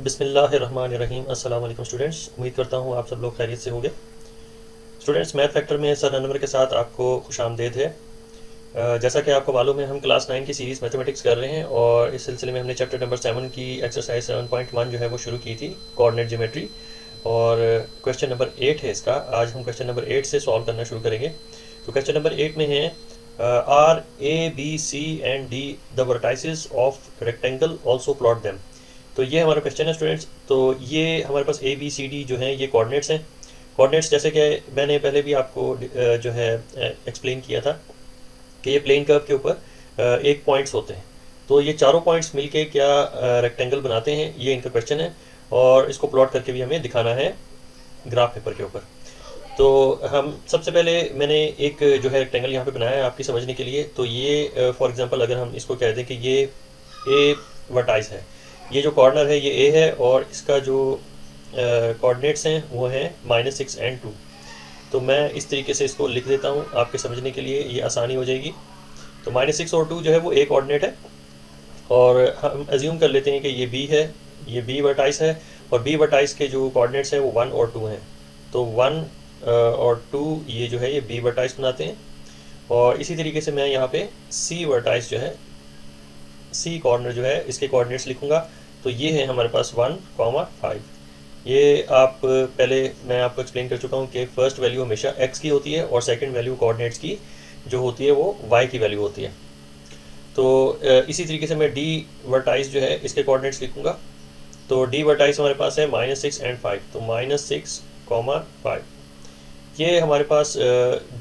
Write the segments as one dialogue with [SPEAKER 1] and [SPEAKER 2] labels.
[SPEAKER 1] बिस्मिल्लाहिर्रहमानिर्रहीम। अस्सलाम वालेकुम स्टूडेंट्स, उम्मीद करता हूँ आप सब लोग खैरियत से होंगे। स्टूडेंट्स, मैथ फैक्टर में सर अनवर के साथ आपको खुशामदीद है। जैसा कि आपको मालूम है, हम क्लास 9 की सीरीज़ मैथमेटिक्स कर रहे हैं और इस सिलसिले में हमने चैप्टर नंबर 7 की एक्सरसाइज 7.1 जो है वो शुरू की थी, कोऑर्डिनेट ज्योमेट्री। और क्वेश्चन नंबर 8 है इसका। आज हम क्वेश्चन नंबर 8 से सॉल्व करना शुरू करेंगे। तो क्वेश्चन नंबर 8 में है are A B C and D the vertices of rectangle also plot them. तो ये हमारा क्वेश्चन है स्टूडेंट्स। तो ये हमारे पास ए बी सी डी जो है ये कोऑर्डिनेट्स हैं। कोऑर्डिनेट्स जैसे कि मैंने पहले भी आपको जो है एक्सप्लेन किया था कि ये प्लेन कर्व के ऊपर एक पॉइंट्स होते हैं। तो ये चारों पॉइंट्स मिलके क्या रेक्टेंगल बनाते हैं, ये इनका क्वेश्चन है। और इसको प्लॉट करके भी हमें दिखाना है ग्राफ पेपर के ऊपर। तो हम सबसे पहले मैंने एक जो है रेक्टेंगल यहाँ पे बनाया है आपकी समझने के लिए। तो ये फॉर एग्जांपल अगर हम इसको कह दें कि ये ए वर्टाइस है, ये जो कॉर्नर है ये ए है और इसका जो कोऑर्डिनेट्स हैं वो हैं -6 और 2। तो मैं इस तरीके से इसको लिख देता हूँ आपके समझने के लिए, ये आसानी हो जाएगी। तो -6 और 2 जो है वो ए कोऑर्डिनेट है और हम एज्यूम कर लेते हैं कि ये बी है, ये बी वर्टाइस है और बी वर्टाइस के जो कोऑर्डिनेट्स हैं वो 1 और 2 हैं। तो 1 और 2 ये जो है ये बी वर्टाइस बनाते हैं। और इसी तरीके से मैं यहाँ पे सी वर्टाइस जो है, सी कॉर्नर जो है इसके कोऑर्डिनेट्स लिखूंगा। तो ये है हमारे पास 1,5। ये आप पहले मैं आपको एक्सप्लेन कर चुका हूँ कि फर्स्ट वैल्यू हमेशा x की होती है और सेकंड वैल्यू कोऑर्डिनेट्स की जो होती है वो y की वैल्यू होती है। तो इसी तरीके से मैं डी वर्टाइस जो है इसके कोऑर्डिनेट्स लिखूंगा। तो डी वर्टाइस हमारे पास है -6 और 5। तो -6,5 ये हमारे पास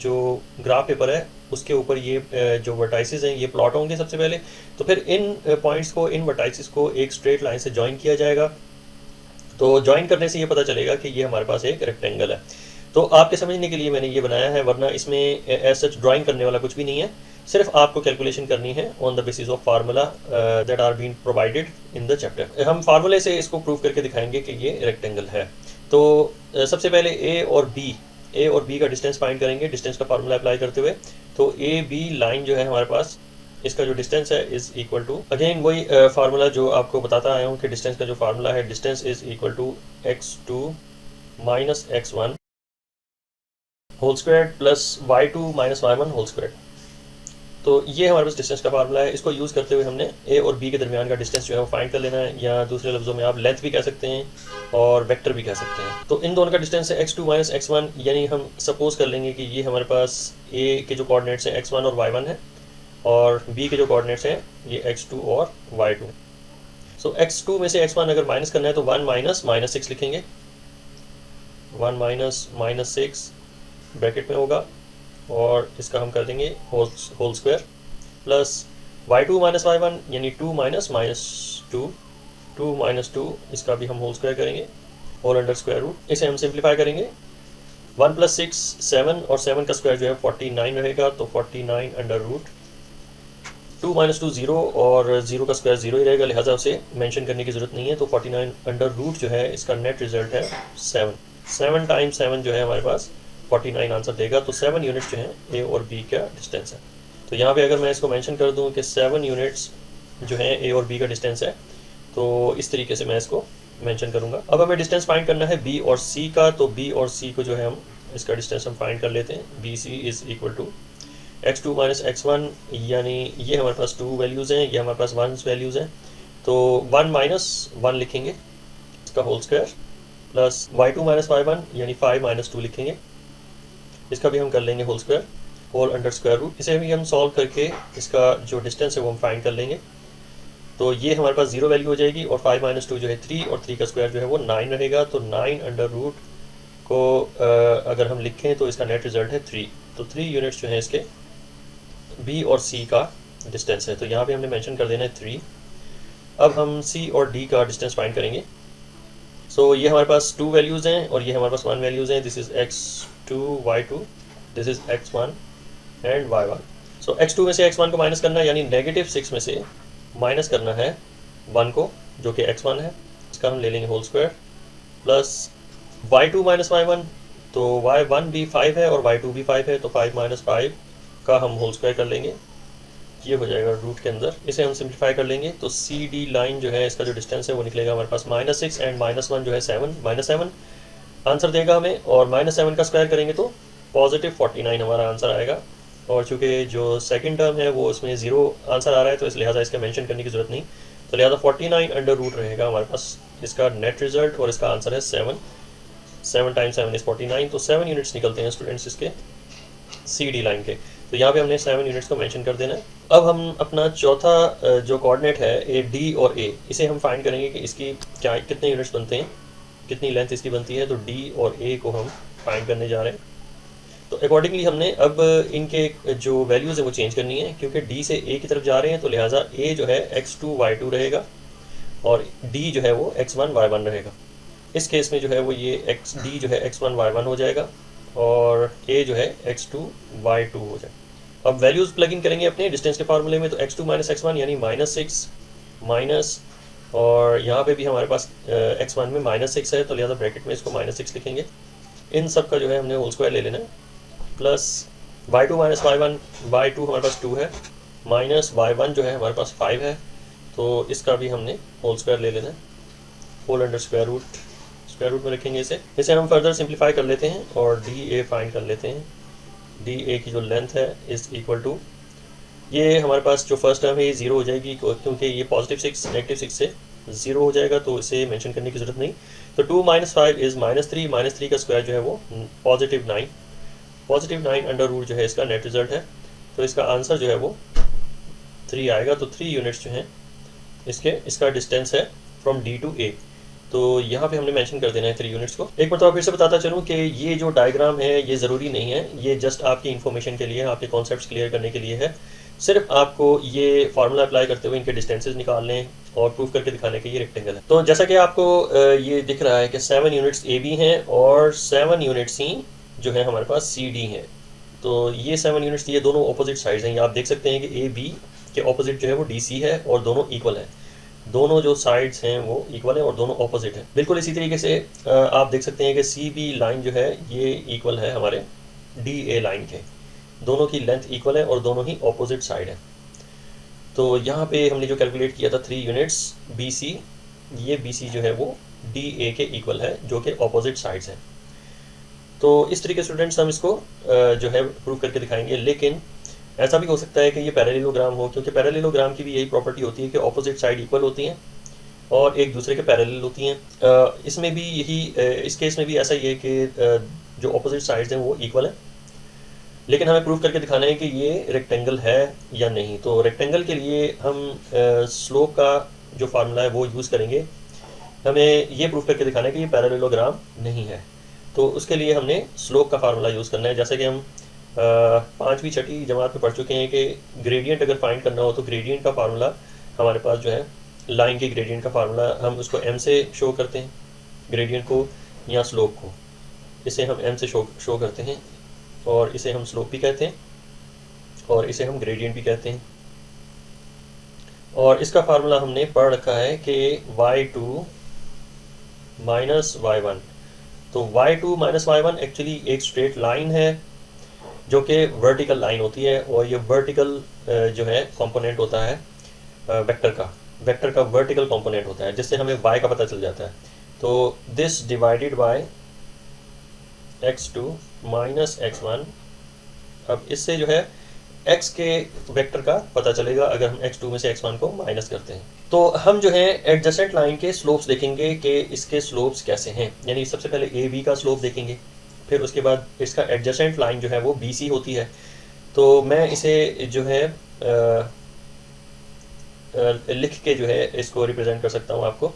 [SPEAKER 1] जो ग्राफ पेपर है उसके ऊपर ये जो वर्टाइसेस हैं ये प्लॉट होंगे सबसे पहले। तो फिर इन पॉइंट्स को, इन वर्टाइसेस को एक स्ट्रेट लाइन से ज्वाइन किया जाएगा। तो ज्वाइन करने से ये पता चलेगा कि ये हमारे पास एक रेक्टेंगल है। तो आपके समझने के लिए मैंने ये बनाया है, वरना इसमें एज सच ड्राइंग करने वाला कुछ भी नहीं है। सिर्फ आपको कैलकुलेशन करनी है on the basis of formula that are been provided in the chapter. हम फार्मूले से इसको प्रूव करके दिखाएंगे कि ये रेक्टेंगल है। तो सबसे पहले ए और बी का डिस्टेंस फाइंड करेंगे, डिस्टेंस का फार्मूला अप्लाई करते हुए। तो ए बी लाइन जो है हमारे पास, इसका जो डिस्टेंस है इज इक्वल टू, अगेन वही फार्मूला जो आपको बताता आया हूँ कि डिस्टेंस का जो फार्मूला है, distance is equal to x2 minus x1 whole square plus y2 minus y1 whole square. तो ये हमारे पास डिस्टेंस का फार्मूला है। इसको यूज़ करते हुए हमने ए और बी के दरमियान का डिस्टेंस जो है वो फाइंड कर लेना है, या दूसरे लफ्ज़ों में आप लेंथ भी कह सकते हैं और वेक्टर भी कह सकते हैं। तो इन दोनों का डिस्टेंस है x2 माइनस x1, यानी हम सपोज कर लेंगे कि ये हमारे पास ए के जो कोऑर्डिनेट्स हैं x1 और y1 है और बी के जो कोऑर्डिनेट्स हैं ये x2 और y2। सो x2 में से x1 अगर माइनस करना है तो 1 माइनस -6 लिखेंगे। 1 माइनस -6 ब्रैकेट में होगा और इसका हम कर देंगे whole square plus y2 minus y1 यानी 2 माइनस -2, 2 माइनस 2 इसका भी हम होल स्क्वायर करेंगे और अंडर स्क्वायर रूट। इसे हम सिंप्लीफाई करेंगे। 1 प्लस 6 7 और 7 का स्क्वायर जो है 49 रहेगा। तो 49 अंडर रूट 2 माइनस 2 0 और 0 का स्क्वायर 0 ही रहेगा, लिहाजा उसे मेंशन करने की ज़रूरत नहीं है। तो 49 अंडर रूट जो है इसका नेट रिजल्ट है 7। 7 टाइम्स 7 जो है हमारे पास 49 आंसर देगा। तो 7 यूनिट्स जो हैं ए और बी का डिस्टेंस है। तो यहाँ पे अगर मैं इसको मेंशन कर दूँ कि 7 यूनिट्स जो हैं ए और बी का डिस्टेंस है, तो इस तरीके से मैं इसको मेंशन करूँगा। अब हमें डिस्टेंस फाइंड करना है बी और सी का। तो बी और सी को जो है हम इसका डिस्टेंस हम फाइंड कर लेते हैं। B C is equal to x2 minus x1, यानी ये हमारे पास 2 वैल्यूज़ हैं, ये हमारे पास 1 वैल्यूज़ हैं। तो 1 माइनस 1 लिखेंगे, इसका whole square plus y2 minus y1 यानी 5 माइनस 2 लिखेंगे, इसका भी हम कर लेंगे whole square whole under square root. इसे भी हम सॉल्व करके इसका जो डिस्टेंस है वो हम फाइंड कर लेंगे। तो ये हमारे पास 0 वैल्यू हो जाएगी और 5 माइनस 2 जो है 3 और 3 का स्क्वायर जो है वो 9 रहेगा। तो 9 अंडर रूट को अगर हम लिखें तो इसका नेट रिजल्ट है 3। तो 3 यूनिट्स जो हैं इसके बी और सी का डिस्टेंस है। तो यहाँ पे हमने मेंशन कर देना है 3। अब हम सी और डी का डिस्टेंस फाइंड करेंगे। सो ये हमारे पास 2 वैल्यूज़ हैं और ये हमारे पास 1 वैल्यूज़ हैं। This is x2 y2, this is x1 and y1। So x2 में से x1 को माइनस करना है, यानी -6 में से माइनस करना है 1 को जो कि x1 है, इसका हम ले लेंगे whole square plus y2 minus y1। तो y1 भी 5 है और y2 भी 5 है। तो 5 माइनस 5 का हम होल स्क्वायर कर लेंगे ये हो जाएगा रूट के अंदर। इसे हम सिंप्लीफाई कर लेंगे तो सी डी लाइन जो है इसका जो डिस्टेंस है वो निकलेगा हमारे पास -6 एंड -1 जो है 7, -7 आंसर देगा हमें। और -7 का स्क्वायर करेंगे तो +49 हमारा आंसर आएगा। और चूँकि जो सेकंड टर्म है वो उसमें 0 आंसर आ रहा है तो इस लिहाजा इसका मेंशन करने की ज़रूरत नहीं, तो लिहाजा 49 अंडर रूट रहेगा हमारे पास इसका नेट रिजल्ट। और इसका आंसर है 7, 7 टाइम्स 7 इज़ 49, तो 7 यूनिट्स निकलते हैं स्टूडेंट्स इसके सी डी लाइन के। तो यहाँ पे हमने 7 यूनिट्स को मेंशन कर देना है। अब हम अपना चौथा जो कोऑर्डिनेट है ए डी और ए, इसे हम फाइंड करेंगे कि इसकी क्या कितने यूनिट्स बनते हैं, कितनी लेंथ इसकी बनती है। तो डी और ए को हम फाइंड करने जा रहे हैं। तो अकॉर्डिंगली हमने अब इनके जो वैल्यूज़ है वो चेंज करनी है, क्योंकि डी से ए की तरफ जा रहे हैं तो लिहाजा ए जो है x2 y2 रहेगा और डी जो है वो x1 y1 रहेगा। इस केस में जो है वो ये डी जो है x1 y1 हो जाएगा और ए जो है x2 y2 हो जाएगा। अब वैल्यूज़ प्लग इन करेंगे अपने डिस्टेंस के फार्मूले में, तो x2 - x1 यानी -6 माइनस, और यहाँ पे भी हमारे पास x1 में -6 है तो लिहाजा ब्रैकेट में इसको -6 लिखेंगे। इन सब का जो है हमने होल स्क्वायर ले लेना है, प्लस y2 - y1, y2 हमारे पास 2 है, माइनस y1 जो है हमारे पास 5 है, तो इसका भी हमने होल स्क्वायर ले लेना है, होल अंडर स्क्वायर रूट में रखेंगे इसे हम फर्दर सिंप्लीफाई कर लेते हैं और डी ए फाइंड कर लेते हैं। डी ए की जो लेंथ है इज़ इक्वल टू, ये हमारे पास जो फर्स्ट टर्म है ये 0 हो जाएगी क्योंकि ये +6 -6 से 0 हो जाएगा, तो इसे मेंशन करने की ज़रूरत नहीं। तो 2 - 5 इज़ -3, -3 का स्क्वायर जो है वो +9, +9 अंडर रूट जो है इसका नेट रिजल्ट है। तो इसका आंसर जो है वो 3 आएगा। तो 3 यूनिट्स जो हैं इसका डिस्टेंस है फ्रॉम डी टू ए। तो यहाँ पे हमने मेंशन कर देना है 3 यूनिट्स को। एक बार फिर से बताता चलूँ कि ये जो डायग्राम है ये ज़रूरी नहीं है, ये जस्ट आपकी इन्फॉर्मेशन के लिए, आपके कॉन्सेप्ट्स क्लियर करने के लिए है। सिर्फ आपको ये फार्मूला अप्लाई करते हुए इनके डिस्टेंसेस निकालने और प्रूफ करके दिखाने के ये रेक्टेंगल है। तो जैसा कि आपको ये दिख रहा है कि 7 यूनिट्स ए बी हैं और 7 यूनिट्स सी जो है हमारे पास सी डी हैं। तो ये 7 यूनिट्स ये दोनों ऑपोजिट साइड्स हैं। ये आप देख सकते हैं कि ए बी के ऑपोजिट जो है वो डी सी है और दोनों इक्वल है। दोनों जो साइड्स हैं वो इक्वल है और दोनों ऑपोजिट है। बिल्कुल इसी तरीके से आप देख सकते हैं कि सी बी लाइन जो है ये इक्वल है हमारे डी ए लाइन के, दोनों की लेंथ इक्वल है और दोनों ही ऑपोजिट साइड है। तो यहाँ पे हमने जो कैलकुलेट किया था 3 यूनिट्स बी सी, ये बी सी जो है वो डी ए के इक्वल है जो कि ऑपोजिट साइड्स हैं। तो इस तरीके स्टूडेंट्स हम इसको जो है प्रूव करके दिखाएंगे। लेकिन ऐसा भी हो सकता है कि ये पैरेललोग्राम हो, क्योंकि पैरेललोग्राम की भी यही प्रॉपर्टी होती है कि ऑपोजिट साइड इक्वल होती हैं और एक दूसरे के पैरेलल होती हैं। इसमें भी यही इस केस में भी ऐसा ही है कि जो ऑपोजिट साइड्स हैं वो इक्वल है, लेकिन हमें प्रूव करके दिखाना है कि ये रेक्टेंगल है या नहीं। तो रेक्टेंगल के लिए हम स्लोप का जो फार्मूला है वो यूज़ करेंगे। हमें ये प्रूव करके दिखाना है कि ये पैरेललोग्राम नहीं है, तो उसके लिए हमने स्लोप का फार्मूला यूज़ करना है। जैसे कि हम 5वीं 6ठी जमात में पढ़ चुके हैं कि ग्रेडियंट अगर फाइंड करना हो तो ग्रेडियंट का फार्मूला हमारे पास जो है लाइन के ग्रेडियंट का फार्मूला, हम उसको m से शो करते हैं ग्रेडियंट को या स्लोप को। इसे हम m से शो करते हैं और इसे हम स्लोप भी कहते हैं और इसे हम ग्रेडियंट भी कहते हैं। और इसका फार्मूला हमने पढ़ रखा है कि y2 - y1। तो y2 - y1 एक्चुअली एक स्ट्रेट लाइन है जो कि वर्टिकल लाइन होती है और ये वर्टिकल जो है कंपोनेंट होता है वेक्टर का वर्टिकल कंपोनेंट होता है, जिससे हमें y का पता चल जाता है। तो this divided by x2 - x1। अब इससे जो है x के वेक्टर का पता चलेगा अगर हम x2 में से x1 को माइनस करते हैं। तो हम जो है एडजेसेंट लाइन के स्लोप्स देखेंगे कि इसके स्लोप्स कैसे हैं, यानी सबसे पहले ए बी का स्लोप देखेंगे, फिर उसके बाद इसका एडजेसेंट लाइन जो है वो बी सी होती है। तो मैं इसे जो है लिख के जो है इसको रिप्रेजेंट कर सकता हूँ आपको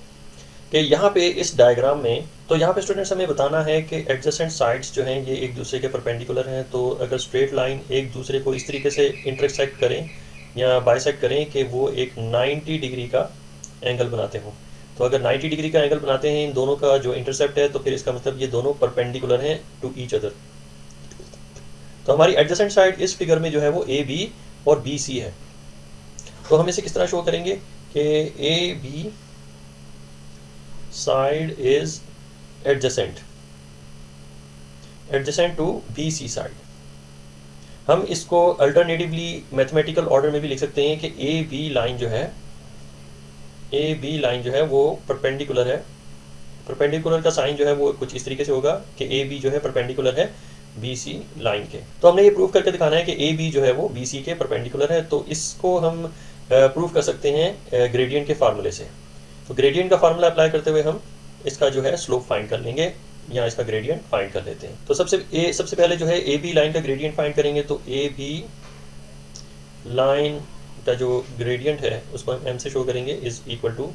[SPEAKER 1] कि यहाँ पे इस डायग्राम में, तो यहाँ पे स्टूडेंट्स हमें बताना है कि एडजेसेंट साइड्स जो हैं ये एक दूसरे के परपेंडिकुलर हैं। तो अगर स्ट्रेट लाइन एक दूसरे को इस तरीके से इंटरसेक्ट करें या बाइसेक्ट करें कि वो एक 90 डिग्री का एंगल बनाते हों, तो अगर 90 डिग्री का एंगल बनाते हैं इन दोनों का जो इंटरसेप्ट है, तो फिर इसका मतलब ये दोनों परपेंडिकुलर हैं टू ईच अदर। तो हमारी एडजेसेंट साइड इस फिगर में जो है वो ए बी और बी सी है। तो हम इसे किस तरह शो करेंगे कि A B side is adjacent to B C side. हम इसको अल्टरनेटिवली मैथमेटिकल ऑर्डर में भी लिख सकते हैं कि ए बी लाइन जो है वो परपेंडिकुलर है। परपेंडिकुलर का साइन जो है वो कुछ इस तरीके से होगा कि ए बी जो है परपेंडिकुलर है बी सी लाइन के। तो हमने ये प्रूव करके दिखाना है कि ए बी जो है वो बी सी के परपेंडिकुलर है। तो इसको हम प्रूव कर सकते हैं ग्रेडियंट के फार्मूले से। तो ग्रेडियंट का फार्मूला अप्लाई करते हुए हम इसका जो है स्लोप फाइंड कर लेंगे या इसका ग्रेडियंट फाइंड कर लेते हैं। तो सबसे पहले जो है ए बी लाइन का ग्रेडियंट फाइंड करेंगे। तो ए बी लाइन का जो ग्रेडियंट है उसको हम एम से शो करेंगे इज इक्वल टू,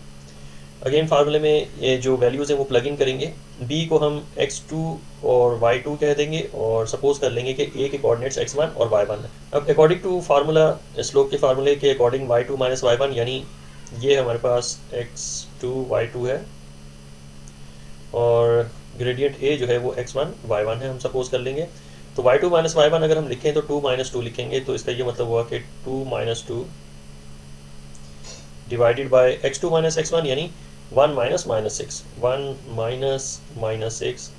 [SPEAKER 1] अगेन फार्मूले में ये जो वैल्यूज़ हैं वो प्लग इन करेंगे। b को हम x2 और y2 कह देंगे और सपोज कर लेंगे कि a के कोऑर्डिनेट्स x1 और y1 है। अब अकॉर्डिंग टू फार्मूला, स्लोप के फार्मूले के अकॉर्डिंग y2 माइनस y1, यानी ये हमारे पास x2 y2 है और ग्रेडियंट a जो है वो x1 y1 है, हम सपोज कर लेंगे। तो y2 माइनस y1 अगर हम लिखें तो 2 माइनस 2 लिखेंगे। तो इसका ये मतलब हुआ कि 2 minus 2 divided by x2 minus x1 यानी 1 माइनस माइनस 6, 1 माइनस माइनस 6।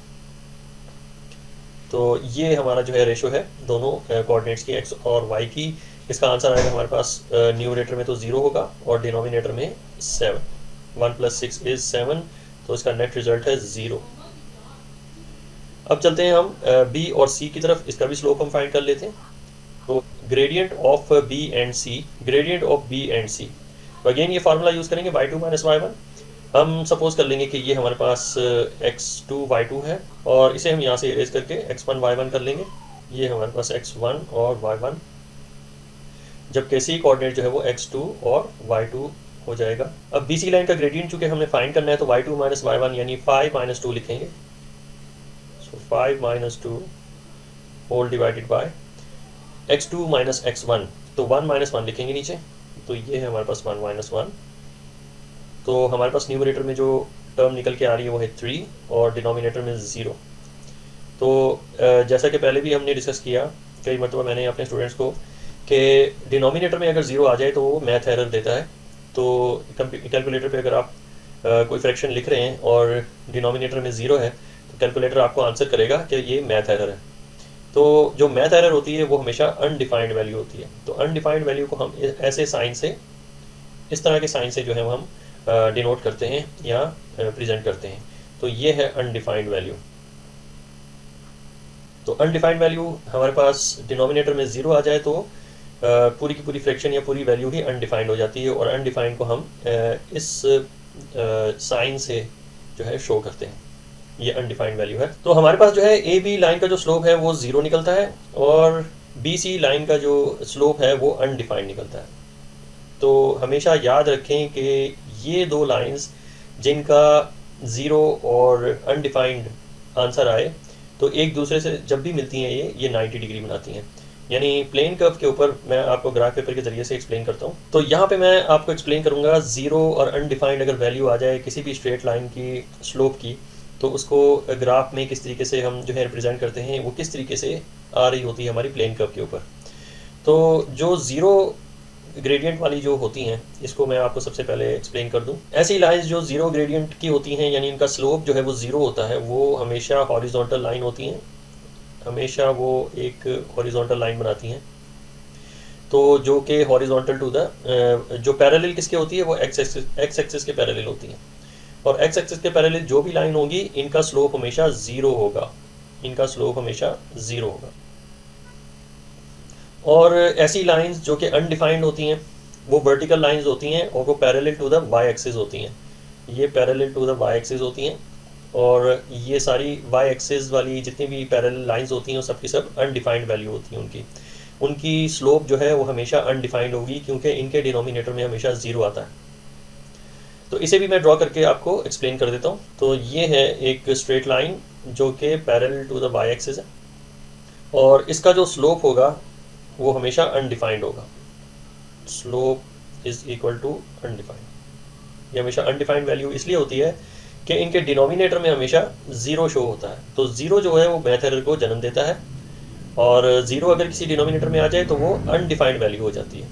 [SPEAKER 1] तो ये हमारा जो है रेशो है दोनों कोऑर्डिनेट्स की x और y की। इसका आंसर आएगा हमारे पास न्यूमरेटर में तो 0 होगा और डिनोमिनेटर में 7। 1 प्लस 6 इज 7, तो इसका नेट रिजल्ट है 0। अब चलते हैं हम b और c की तरफ, इसका भी स्लोप हम फाइंड कर लेते हैं। तो gradient of b and c, तो अगेन ये फार्मूला यूज़ करेंगे y2 माइनस y1। हम सपोज कर लेंगे कि ये हमारे पास x2 y2 है और इसे हम यहाँ से इरेज करके x1 y1 कर लेंगे। ये हमारे पास x1 और y1, जबकि c कोऑर्डिनेट जो है वो x2 और y2 हो जाएगा। अब bc लाइन का ग्रेडियंट चूँकि हमने फाइंड करना है तो y2 माइनस y1 यानी 5 माइनस 2 लिखेंगे। So 5 minus 2 whole divided by x2 minus x1, तो 1 माइनस 1 लिखेंगे नीचे। तो ये है हमारे पास 1 माइनस 1। तो हमारे पास न्यूमरेटर में जो टर्म निकल के आ रही है वो है 3 और डिनोमिनेटर में 0। तो जैसा कि पहले भी हमने डिस्कस किया कई मरतबा मैंने अपने स्टूडेंट्स को कि डिनोमिनेटर में अगर 0 आ जाए तो वो मैथ एरर देता है। तो कैलकुलेटर पे अगर आप कोई फ्रैक्शन लिख रहे हैं और डिनोमिनेटर में 0 है तो कैलकुलेटर आपको आंसर करेगा कि ये मैथ एरर है। तो जो मैथ एरर होती है वो हमेशा अनडिफाइंड वैल्यू होती है। तो अनडिफाइंड वैल्यू को हम ऐसे साइन से, इस तरह के साइन से जो है हम डिनोट करते हैं या प्रेजेंट करते हैं। तो ये है अनडिफाइंड वैल्यू। तो अनडिफाइंड वैल्यू हमारे पास डिनोमिनेटर में 0 आ जाए तो पूरी की पूरी फ्रैक्शन या पूरी वैल्यू ही अनडिफाइंड हो जाती है और अनडिफाइंड को हम इस साइन से जो है शो करते हैं। ये अनडिफाइंड वैल्यू है। तो हमारे पास जो है ए बी लाइन का जो स्लोप है वो 0 निकलता है और बी सी लाइन का जो स्लोप है वो अनडिफाइंड निकलता है। तो हमेशा याद रखें कि ये दो लाइंस जिनका 0 और अनडिफाइंड आंसर आए तो एक दूसरे से जब भी मिलती हैं ये 90 डिग्री बनाती हैं। यानी प्लेन कर्व के ऊपर मैं आपको ग्राफ पेपर के जरिए से एक्सप्लेन करता हूँ। तो यहाँ पे मैं आपको एक्सप्लेन करूँगा 0 और अनडिफाइंड अगर वैल्यू आ जाए किसी भी स्ट्रेट लाइन की स्लोप की तो उसको ग्राफ में किस तरीके से हम जो है रिप्रेजेंट करते हैं, वो किस तरीके से आ रही होती है हमारी प्लेन कर्व के ऊपर। तो जो 0 ग्रेडियंट वाली जो होती हैं इसको मैं आपको सबसे पहले एक्सप्लेन कर दूं। ऐसी लाइंस जो 0 ग्रेडियंट की होती हैं यानी इनका स्लोप जो है वो 0 होता है, वो हमेशा हॉरिजॉन्टल लाइन होती हैं, हमेशा वो एक हॉरिजॉन्टल लाइन बनाती हैं। तो जो कि हॉरिजॉन्टल टू द जो पैरेलल किसके होती है वो एक्स एक्सिस के पैरेलल होती हैं और एक्स एक्सिस के पैरेलल जो भी लाइन होगी इनका स्लोप हमेशा 0 होगा, इनका स्लोप हमेशा 0 होगा। और ऐसी लाइंस जो कि अनडिफाइंड होती हैं वो वर्टिकल लाइंस होती हैं और वो parallel to the y axis होती हैं। ये parallel to the y axis होती हैं और ये सारी वाई एक्सिस वाली जितनी भी पैरेलल लाइंस होती हैं वो सब की सब अनडिफाइंड वैल्यू होती हैं। उनकी स्लोप जो है वो हमेशा अनडिफाइंड होगी क्योंकि इनके डिनोमिनेटर में हमेशा 0 आता है। तो इसे भी मैं ड्रॉ करके आपको एक्सप्लेन कर देता हूँ। तो ये है एक स्ट्रेट लाइन जो कि parallel to the y axis है और इसका जो स्लोप होगा वो हमेशा अनडिफाइंड होगा। Slope is equal to undefined. ये हमेशा अनडिफाइंड वैल्यू इसलिए होती है कि इनके डिनोमिनेटर में हमेशा 0 शो होता है। तो 0 जो है वो मैथ एरर को जन्म देता है और 0 अगर किसी डिनोमिनेटर में आ जाए तो वो अनडिफाइंड वैल्यू हो जाती है।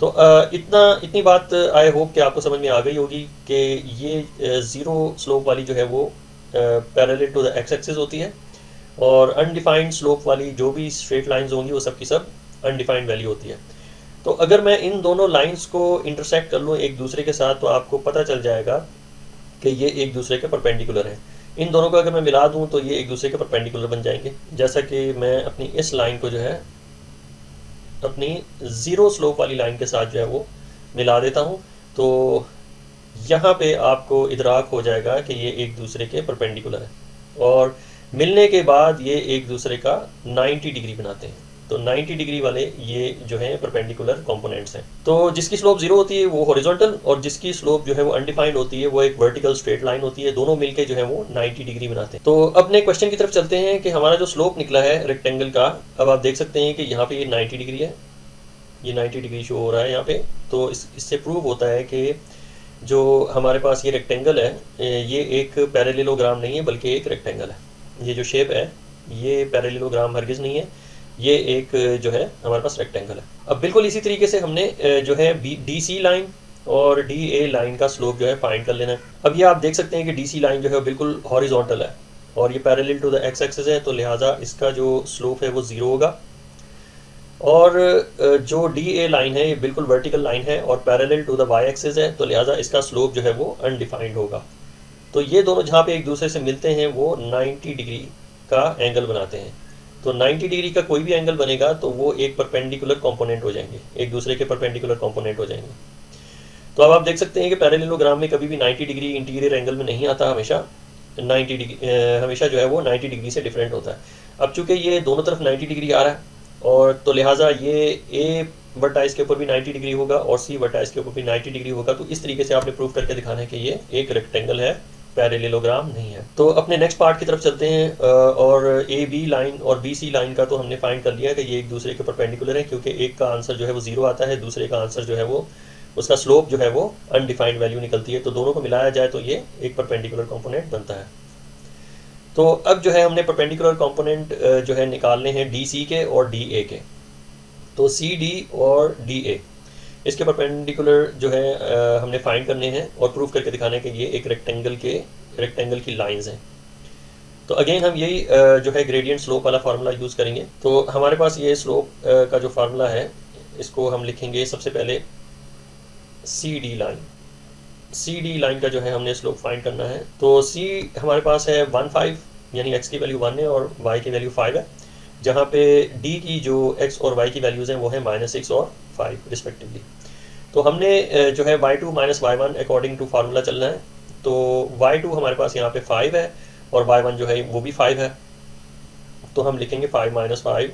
[SPEAKER 1] तो इतनी बात आई होप कि आपको समझ में आ गई होगी कि ये 0 स्लोप वाली जो है वो parallel to the x axis होती है और अनडिफाइंड स्लोप वाली जो भी स्ट्रेट लाइंस होंगी वो सब की सब अनडिफाइंड वैल्यू होती है। तो अगर मैं इन दोनों लाइंस को इंटरसेक्ट कर लूँ एक दूसरे के साथ तो आपको पता चल जाएगा कि ये एक दूसरे के परपेंडिकुलर हैं। इन दोनों को अगर मैं मिला दूँ तो ये एक दूसरे के परपेंडिकुलर बन जाएंगे। जैसा कि मैं अपनी इस लाइन को जो है अपनी ज़ीरो स्लोप वाली लाइन के साथ जो है वो मिला देता हूँ, तो यहाँ पे आपको इदराक हो जाएगा कि ये एक दूसरे के परपेंडिकुलर है और मिलने के बाद ये एक दूसरे का 90 डिग्री बनाते हैं। तो 90 डिग्री वाले ये जो है परपेंडिकुलर कंपोनेंट्स हैं। तो जिसकी स्लोप जीरो होती है वो हॉरिजॉन्टल और जिसकी स्लोप जो है वो अनडिफाइंड होती है वो एक वर्टिकल स्ट्रेट लाइन होती है। दोनों मिलके जो है वो 90 डिग्री बनाते हैं। तो अपने क्वेश्चन की तरफ चलते हैं कि हमारा जो स्लोप निकला है रेक्टेंगल का, अब आप देख सकते हैं कि यहाँ पे ये 90 डिग्री है, ये 90 डिग्री शो हो रहा है यहाँ पे। तो इससे प्रूव होता है कि जो हमारे पास ये रेक्टेंगल है ये एक पैरेललोग्राम नहीं है बल्कि एक रेक्टेंगल है। ये जो शेप है ये पैरेललोग्राम हरगिज़ नहीं है, ये एक जो है हमारे पास रेक्टेंगल है। अब बिल्कुल इसी तरीके से हमने जो है DC लाइन और DA लाइन का स्लोप जो है फाइंड कर लेना है। अब ये आप देख सकते हैं कि DC लाइन जो है बिल्कुल हॉरिजॉन्टल है और ये parallel to the x axis है, तो लिहाजा इसका जो स्लोप है वो ज़ीरो होगा। और जो DA लाइन है ये बिल्कुल वर्टिकल लाइन है और parallel to the y axis है, तो लिहाजा इसका स्लोप जो है वो अनडिफाइंड होगा। तो ये दोनों जहाँ पे एक दूसरे से मिलते हैं वो 90 डिग्री का एंगल बनाते हैं। तो 90 डिग्री का कोई भी एंगल बनेगा तो वो एक परपेंडिकुलर कंपोनेंट हो जाएंगे, एक दूसरे के परपेंडिकुलर कंपोनेंट हो जाएंगे। तो अब आप देख सकते हैं कि पैरेललोग्राम में कभी भी 90 डिग्री इंटीरियर एंगल में नहीं आता, हमेशा 90 डिग्री हमेशा जो है वो 90 डिग्री से डिफरेंट होता है। अब चूंकि ये दोनों तरफ 90 डिग्री आ रहा है और तो लिहाजा ये A वर्टाइस के ऊपर भी 90 डिग्री होगा और C वर्टाइस के ऊपर भी 90 डिग्री होगा। तो इस तरीके से आपने प्रूव करके दिखाना है कि ये एक रेक्टेंगल है, पैरेललोग्राम नहीं है। तो अपने नेक्स्ट पार्ट की तरफ चलते हैं और AB लाइन और BC लाइन का तो हमने फाइंड कर लिया कि ये एक दूसरे के परपेंडिकुलर है, क्योंकि एक का आंसर जो है वो ज़ीरो आता है, दूसरे का आंसर जो है वो उसका स्लोप जो है वो अनडिफाइंड वैल्यू निकलती है। तो दोनों को मिलाया जाए तो ये एक परपेंडिकुलर कंपोनेंट बनता है। तो अब जो है हमने परपेंडिकुलर कंपोनेंट जो है निकालने हैं DC के और DA के। तो CD और DA इसके परपेंडिकुलर जो है हमने फाइंड करने हैं और प्रूफ करके दिखाने के ये एक रेक्टेंगल की लाइंस हैं। तो अगेन हम यही जो है ग्रेडियंट स्लोप वाला फार्मूला यूज़ करेंगे। तो हमारे पास ये स्लोप का जो फार्मूला है इसको हम लिखेंगे सबसे पहले CD लाइन का जो है हमने स्लोप फाइंड करना है। तो C हमारे पास है 1,5 यानी x की वैल्यू 1 है और y की वैल्यू 5 है, जहाँ पे D की जो x और y की वैल्यूज़ हैं वो है -6 और 5 रिस्पेक्टिवली। तो हमने जो है y2 - y1 according to formula चलना है। तो y2 हमारे पास यहाँ पे 5 है और y1 जो है वो भी 5 है। तो हम लिखेंगे 5 - 5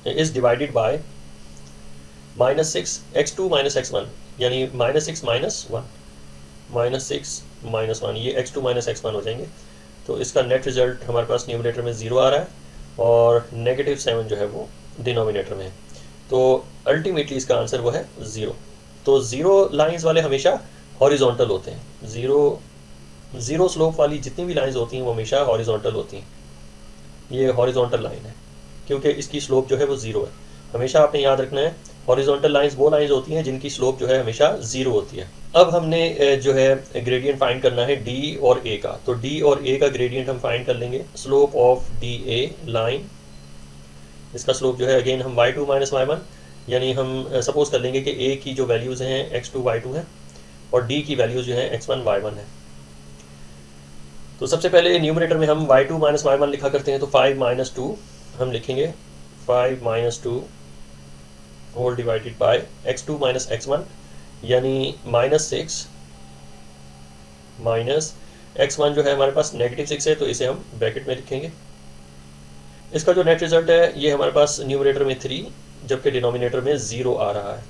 [SPEAKER 1] is divided by -6 x2 - x1 यानी -6 - 1 -6 - 1 ये x2 - x1 हो जाएंगे। तो इसका नेट रिजल्ट हमारे पास न्यूमरेटर में 0 आ रहा है और -7 जो है वो डिनोमिनेटर में है। तो अल्टीमेटली इसका आंसर वो है 0। तो 0 लाइंस वाले हमेशा हॉरिजॉन्टल होते हैं। ज़ीरो स्लोप वाली जितनी भी लाइंस होती हैं वो हमेशा हॉरिजॉन्टल होती हैं। ये हॉरिजॉन्टल लाइन है क्योंकि इसकी स्लोप जो है वो 0 है। हमेशा आपने याद रखना है हॉरिजॉन्टल लाइंस वो लाइंस होती हैं जिनकी स्लोप जो है हमेशा 0 होती है। अब हमने जो है ग्रेडियंट फाइंड करना है D और A का। तो D और A का ग्रेडियंट हम फाइंड कर लेंगे। स्लोप ऑफ DA लाइन, इसका स्लोप जो है अगेन हम y2 - y1 यानी हम सपोज कर लेंगे कि A की जो वैल्यूज़ हैं x2 y2 हैं और D की वैल्यूज़ जो है x1 y1 है। तो सबसे पहले न्यूमरेटर में हम y2 - y1 लिखा करते हैं। तो 5 - 2 हम लिखेंगे 5 - 2 whole divided by x2 - x1 यानी -6 माइनस x1 जो है हमारे पास -6 है, तो इसे हम ब्रैकेट में लिखेंगे। इसका जो नेट रिजल्ट है ये हमारे पास न्यूमरेटर में 3 जबकि डिनोमिनेटर में 0 आ रहा है,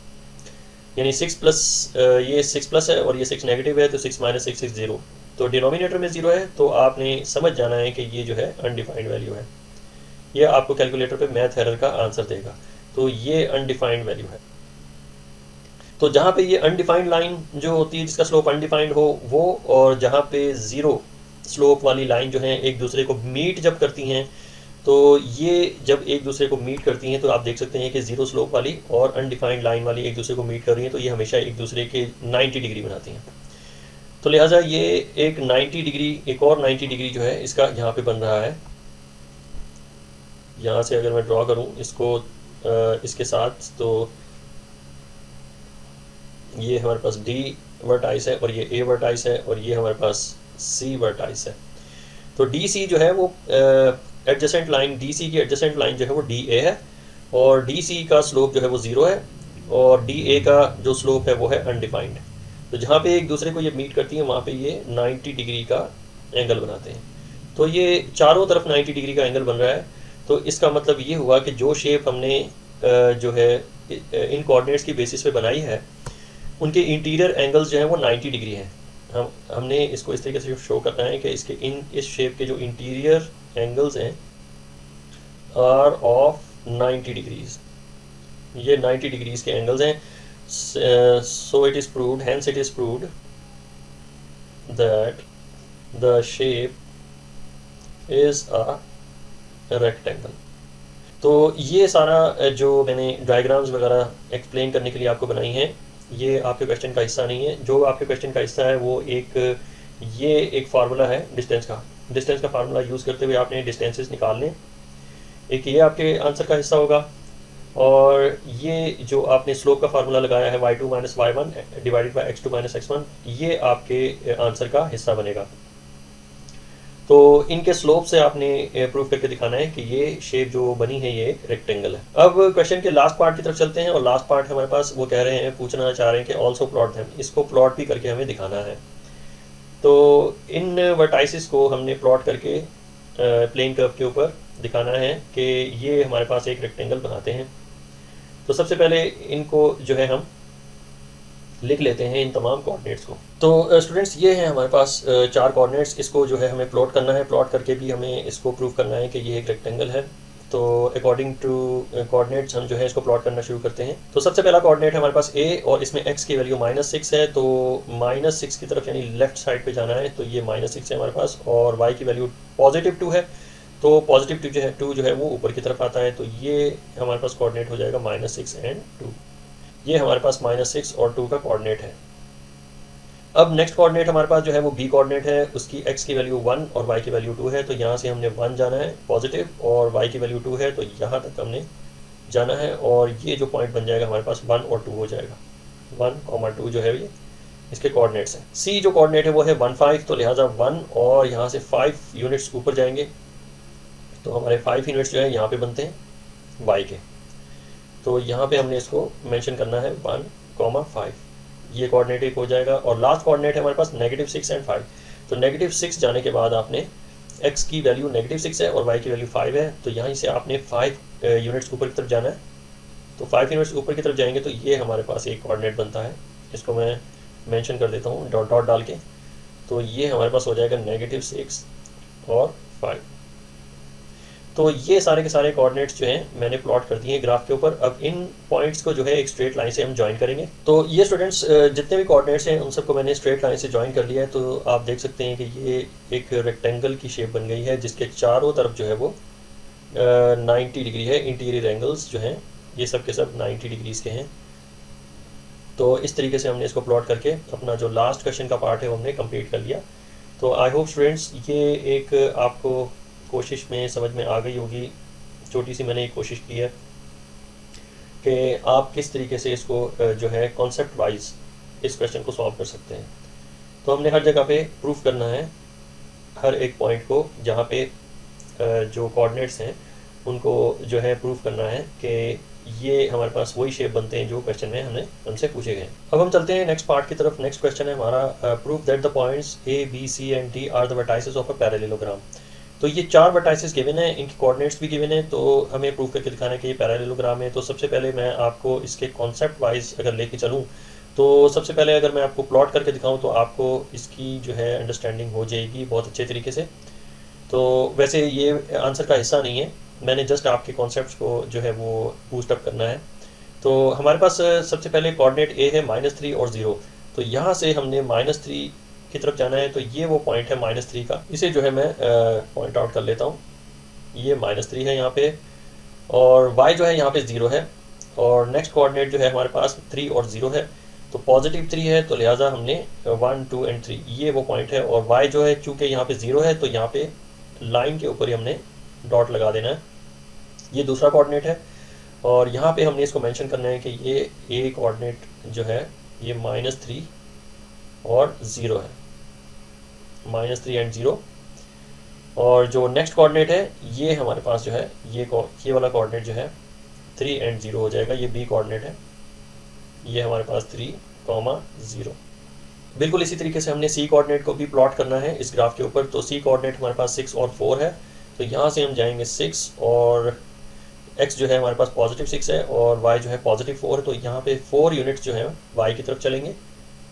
[SPEAKER 1] यानी 6 प्लस ये 6 प्लस है और ये 6 नेगेटिव है, तो 6 - 6 6 0। तो डिनोमिनेटर में 0 है, तो आपने समझ जाना है कि ये जो है अनडिफाइंड वैल्यू है। ये आपको कैलकुलेटर पे मैथ एरर का आंसर देगा। तो ये अनडिफाइंड वैल्यू है। तो जहाँ पे ये अनडिफाइंड लाइन जो होती है जिसका स्लोप अनडिफाइंड हो वो, और जहाँ पे 0 स्लोप वाली लाइन जो है एक दूसरे को मीट जब करती हैं, तो ये जब एक दूसरे को मीट करती हैं तो आप देख सकते हैं कि 0 स्लोप वाली और अनडिफाइंड लाइन वाली एक दूसरे को मीट कर रही हैं, तो ये हमेशा एक दूसरे के 90 डिग्री बनाती हैं। तो लिहाजा ये एक 90 डिग्री, एक और 90 डिग्री जो है इसका यहाँ पे बन रहा है। यहाँ से अगर मैं ड्रॉ करूँ इसको इसके साथ, तो ये हमारे पास डी वर्टाइस है और ये ए वर्टाइस है और ये हमारे पास सी वर्टाइस है। तो डी सी जो है वो एडजेसेंट लाइन, डी सी की एडजेसेंट लाइन जो है वो डी ए है और डी सी का स्लोप जो है वो 0 है और डी ए का जो स्लोप है वो है अनडिफाइंड। तो जहाँ पे एक दूसरे को ये मीट करती हैं वहाँ पे ये 90 डिग्री का एंगल बनाते हैं। तो ये चारों तरफ 90 डिग्री का एंगल बन रहा है। तो इसका मतलब ये हुआ कि जो शेप हमने जो है इन कोऑर्डिनेट्स की बेसिस पे बनाई है उनके इंटीरियर एंगल्स जो हैं वो 90 डिग्री हैं। हमने इसको इस तरीके से शो करना है कि इसके इस शेप के जो इंटीरियर एंगल्स हैं आर ऑफ 90 डिग्रीज। ये 90 डिग्रीज के एंगल्स हैं। So it is proved, hence it is proved that the shape is a rectangle. तो ये सारा जो मैंने डायग्राम्स वगैरह एक्सप्लेन करने के लिए आपको बनाई हैं, ये आपके क्वेश्चन का हिस्सा नहीं है। जो आपके क्वेश्चन का हिस्सा है वो ये एक फार्मूला है डिस्टेंस का फार्मूला यूज़ करते हुए आपने डिस्टेंसेस निकालने। एक ये आपके आंसर का हिस्सा होगा और ये जो आपने स्लोप का फार्मूला लगाया है y2 minus y1 divided by x2 minus x1, ये आपके आंसर का हिस्सा बनेगा। तो इनके स्लोप से आपने प्रूफ करके दिखाना है कि ये शेप जो बनी है ये रेक्टेंगल है। अब क्वेश्चन के लास्ट पार्ट की तरफ चलते हैं और लास्ट पार्ट हमारे पास वो कह रहे हैं, पूछना चाह रहे हैं कि ऑल्सो प्लॉट देम, इसको प्लॉट भी करके हमें दिखाना है। तो इन वर्टाइसिस को हमने प्लॉट करके प्लेन कर्व के ऊपर दिखाना है कि ये हमारे पास एक रेक्टेंगल बनाते हैं। तो सबसे पहले इनको जो है हम लिख लेते हैं इन तमाम कोऑर्डिनेट्स को। तो स्टूडेंट्स ये है हमारे पास 4 कोऑर्डिनेट्स, इसको जो है हमें प्लॉट करना है। प्लॉट करके भी हमें इसको प्रूव करना है कि ये एक रेक्टेंगल है। तो अकॉर्डिंग टू कोऑर्डिनेट्स हम जो है इसको प्लॉट करना शुरू करते हैं। तो सबसे पहला कोऑर्डिनेट है हमारे पास a और इसमें x की वैल्यू -6 है। तो -6 की तरफ यानी लेफ्ट साइड पे जाना है। तो ये -6 है हमारे पास और y की वैल्यू +2 है। तो +2 जो है वो ऊपर की तरफ आता है। तो ये हमारे पास कोऑर्डिनेट हो जाएगा -6 और 2। ये हमारे पास -6 और 2 का कोऑर्डिनेट है। अब नेक्स्ट कोऑर्डिनेट हमारे पास जो है वो b कोऑर्डिनेट है, उसकी x की वैल्यू 1 और y की वैल्यू 2 है। तो यहाँ से हमने 1 जाना है पॉजिटिव और y की वैल्यू 2 है तो यहाँ तक हमने जाना है और ये जो पॉइंट बन जाएगा हमारे पास 1 और 2 हो जाएगा। 1, 2 जो है ये इसके कोऑर्डिनेट्स हैं। c जो कोऑर्डिनेट है वो है 1, 5, तो लिहाजा 1 और यहाँ से 5 यूनिट्स ऊपर जाएंगे। तो हमारे 5 यूनिट्स जो है यहाँ पे बनते हैं y के। तो यहाँ पे हमने इसको मेंशन करना है 1, 5, ये कोऑर्डिनेट एक हो जाएगा। और लास्ट कोऑर्डिनेट है हमारे पास -6 और 5। तो -6 जाने के बाद आपने x की वैल्यू -6 है और y की वैल्यू 5 है। तो यहाँ से आपने 5 यूनिट्स ऊपर की तरफ जाना है। तो 5 यूनिट्स ऊपर की तरफ जाएंगे तो ये हमारे पास एक कोऑर्डिनेट बनता है। इसको मैं मेंशन कर देता हूँ डॉट डॉट डाल के। तो ये हमारे पास हो जाएगा -6 और 5। तो ये सारे के सारे कोऑर्डिनेट्स जो हैं मैंने प्लॉट कर दिए हैं ग्राफ के ऊपर। अब इन पॉइंट्स को जो है एक स्ट्रेट लाइन से हम ज्वाइन करेंगे। तो ये स्टूडेंट्स जितने भी कोऑर्डिनेट्स हैं उन सबको मैंने स्ट्रेट लाइन से ज्वाइन कर लिया है। तो आप देख सकते हैं कि ये एक रेक्टेंगल की शेप बन गई है जिसके चारों तरफ जो है वो 90 डिग्री है। इंटीरियर एंगल्स जो हैं ये सब के सब 90 डिग्रीज़ के हैं। तो इस तरीके से हमने इसको प्लॉट करके अपना जो लास्ट क्वेश्चन का पार्ट है वो हमने कंप्लीट कर लिया। तो आई होप स्टूडेंट्स ये एक आपको कोशिश में समझ में आ गई होगी। छोटी सी मैंने एक कोशिश की है कि आप किस तरीके से इसको जो है कॉन्सेप्ट वाइज इस क्वेश्चन को सॉल्व कर सकते हैं। तो हमने हर जगह पे प्रूफ करना है हर एक पॉइंट को जहाँ पे जो कोऑर्डिनेट्स हैं उनको जो है प्रूफ करना है कि ये हमारे पास वही शेप बनते हैं जो क्वेश्चन में हमसे पूछे गए। अब हम चलते हैं नेक्स्ट पार्ट की तरफ। नेक्स्ट क्वेश्चन है हमारा proof that the points A, B, C and D are the vertices of a parallelogram. तो ये 4 वर्टाइसेस गिवन है, इनके कोऑर्डिनेट्स भी गिवन है। तो हमें प्रूफ करके दिखाना है कि ये पैरेललोग्राम है। तो सबसे पहले मैं आपको इसके कॉन्सेप्ट वाइज अगर लेके चलूँ तो सबसे पहले अगर मैं आपको प्लॉट करके दिखाऊं तो आपको इसकी जो है अंडरस्टैंडिंग हो जाएगी बहुत अच्छे तरीके से। तो वैसे ये आंसर का हिस्सा नहीं है, मैंने जस्ट आपके कॉन्सेप्ट्स को जो है वो बूस्ट अप करना है। तो हमारे पास सबसे पहले कोऑर्डिनेट A है -3 और 0। तो यहाँ से हमने -3 की तरफ जाना है। तो ये वो पॉइंट है -3 का, इसे जो है मैं पॉइंट आउट कर लेता हूँ। ये -3 है यहाँ पे और y जो है यहाँ पे 0 है। और नेक्स्ट कोऑर्डिनेट जो है हमारे पास 3 और 0 है। तो पॉजिटिव 3 है, तो लिहाजा हमने 1 2 एंड 3 ये वो पॉइंट है। और y जो है चूँकि यहाँ पे 0 है, तो यहाँ पे लाइन के ऊपर ही हमने डॉट लगा देना है। ये दूसरा कोऑर्डिनेट है, और यहाँ पे हमने इसको मेंशन करना है कि ये a कोऑर्डिनेट जो है ये -3 और 0 है, -3 एंड 0। और जो नेक्स्ट कोऑर्डिनेट है ये हमारे पास जो है ये वाला कोऑर्डिनेट जो है 3 एंड 0 हो जाएगा। ये b कोऑर्डिनेट है, ये हमारे पास 3, 0। बिल्कुल इसी तरीके से हमने c कोऑर्डिनेट को भी प्लॉट करना है इस ग्राफ के ऊपर। तो c कोऑर्डिनेट हमारे पास 6 और 4 है, तो यहाँ से हम जाएंगे 6 और x जो है हमारे पास पॉजिटिव 6 है और y जो है पॉजिटिव 4 है, तो यहाँ पे 4 यूनिट्स जो है y की तरफ चलेंगे।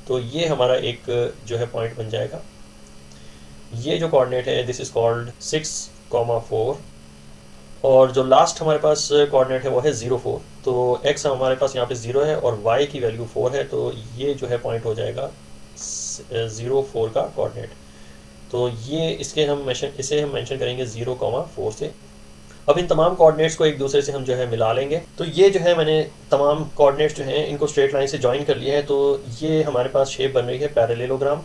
[SPEAKER 1] तो ये हमारा एक जो है पॉइंट बन जाएगा। ये जो कोऑर्डिनेट है दिस इज कॉल्ड 6, 4। और जो लास्ट हमारे पास कोऑर्डिनेट है वो है 0 4। तो x हमारे पास यहाँ पे 0 है और y की वैल्यू 4 है, तो ये जो है पॉइंट हो जाएगा 0 4 का कोऑर्डिनेट। तो ये इसे हम मेंशन करेंगे 0, 4 से। अब इन तमाम कोऑर्डिनेट्स को एक दूसरे से हम जो है मिला लेंगे। तो ये जो है मैंने तमाम कोऑर्डिनेट्स जो हैं इनको स्ट्रेट लाइन से ज्वाइन कर लिया है। तो ये हमारे पास शेप बन रही है पैरेललोग्राम।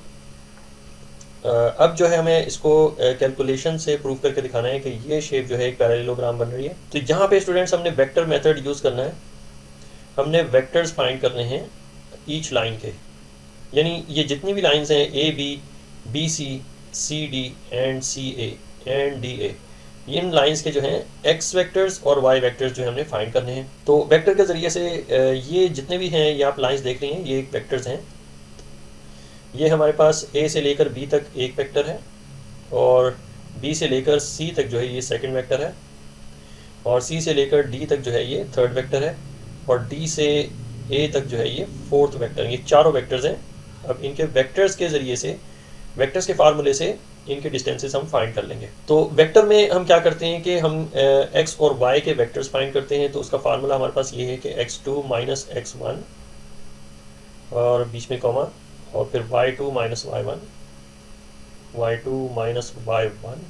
[SPEAKER 1] अब जो है हमें इसको कैलकुलेशन से प्रूव करके दिखाना है कि ये शेप जो है एक पैरेललोग्राम बन रही है। तो यहाँ पे स्टूडेंट्स हमने वेक्टर मेथड यूज़ करना है। हमने वेक्टर्स फाइंड करने हैं ईच लाइन के, यानी ये जितनी भी लाइंस हैं A B, B C, C D and C A and D A, इन लाइंस के जो हैं एक्स वेक्टर्स और वाई वेक्टर्स जो है हमने फाइंड करने हैं। तो वेक्टर के ज़रिए से ये जितने भी हैं ये आप लाइंस देख रही हैं, ये एक वेक्टर्स हैं। ये हमारे पास ए से लेकर बी तक एक वेक्टर है और बी से लेकर सी तक जो है ये सेकंड वेक्टर है और सी से लेकर डी तक जो है ये थर्ड वेक्टर है और डी से ए तक जो है ये फोर्थ वेक्टर है। ये चारों वेक्टर्स हैं। अब इनके वेक्टर्स के ज़रिए से, वेक्टर्स के फार्मूले से इनके डिस्टेंसेस हम फाइंड कर लेंगे। तो वेक्टर में हम क्या करते हैं कि हम एक्स और वाई के वेक्टर्स फाइंड करते हैं। तो उसका फार्मूला हमारे पास ये है कि x2 माइनस x1 और बीच में कॉमा और फिर y2 minus y1, y2 minus y1।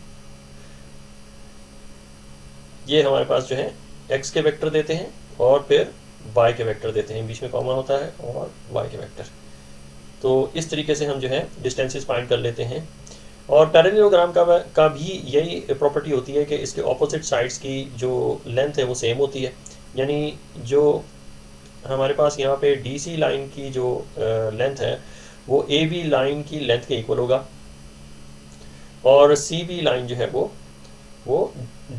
[SPEAKER 1] ये हमारे पास जो है x के वेक्टर देते हैं और फिर y के वेक्टर देते हैं, बीच में कॉमा होता है और y के वेक्टर। तो इस तरीके से हम जो है डिस्टेंसेस फाइंड कर लेते हैं। और पैरेललोग्राम का भी यही प्रॉपर्टी होती है कि इसके ऑपोजिट साइड्स की जो लेंथ है वो सेम होती है। यानी जो हमारे पास यहाँ पे DC लाइन की जो लेंथ है वो AB लाइन की लेंथ के इक्वल होगा और CB लाइन जो है वो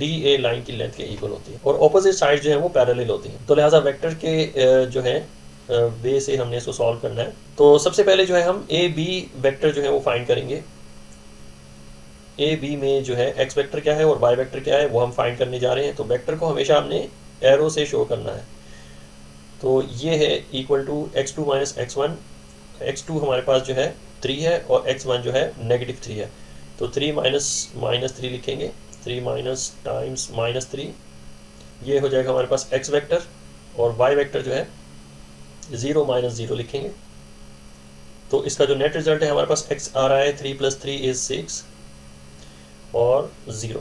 [SPEAKER 1] DA लाइन की लेंथ के इक्वल होती है और ऑपोजिट साइड जो है वो पैरेलल होती हैं। तो लिहाजा वेक्टर के जो है वे से हमने इसको सॉल्व करना है। तो सबसे पहले जो है हम AB वेक्टर जो है वो फाइंड करेंगे। AB में जो है x वेक्टर क्या है और y वेक्टर क्या है वो हम फाइंड करने जा रहे हैं। तो वेक्टर को हमेशा हमने एरो से शो करना है। तो ये है equal to x2 minus x1। x2 हमारे पास जो है 3 है और x1 जो है -3 है। तो 3 माइनस 3 लिखेंगे, 3 माइनस टाइम्स -3, ये हो जाएगा हमारे पास x वेक्टर। और y वेक्टर जो है 0 माइनस 0 लिखेंगे। तो इसका जो नेट रिजल्ट है हमारे पास x आ रहा है 3 + 3 = 6 और 0।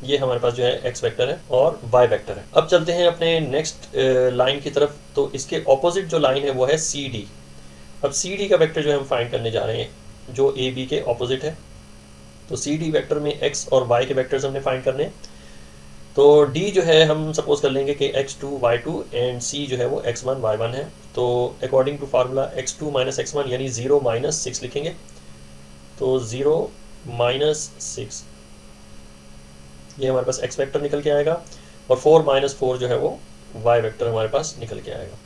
[SPEAKER 1] ये हमारे पास जो है x वेक्टर है और y वेक्टर है। अब चलते हैं अपने नेक्स्ट लाइन की तरफ। तो इसके ऑपोजिट जो लाइन है वो है CD। अब CD का वेक्टर जो है हम फाइंड करने जा रहे हैं जो AB के ऑपोजिट है। तो CD वेक्टर में x और y के वेक्टर्स हमने फाइंड करने। तो D जो है हम सपोज कर लेंगे कि x2 y2 एंड C जो है वो x1 y1 है। तो according to formula x2 minus x1 यानी 0 माइनस 6 लिखेंगे। तो 0 माइनस 6 ये हमारे पास x वेक्टर निकल के आएगा और 4 माइनस 4 जो है वो y वेक्टर हमारे पास निकल के आएगा।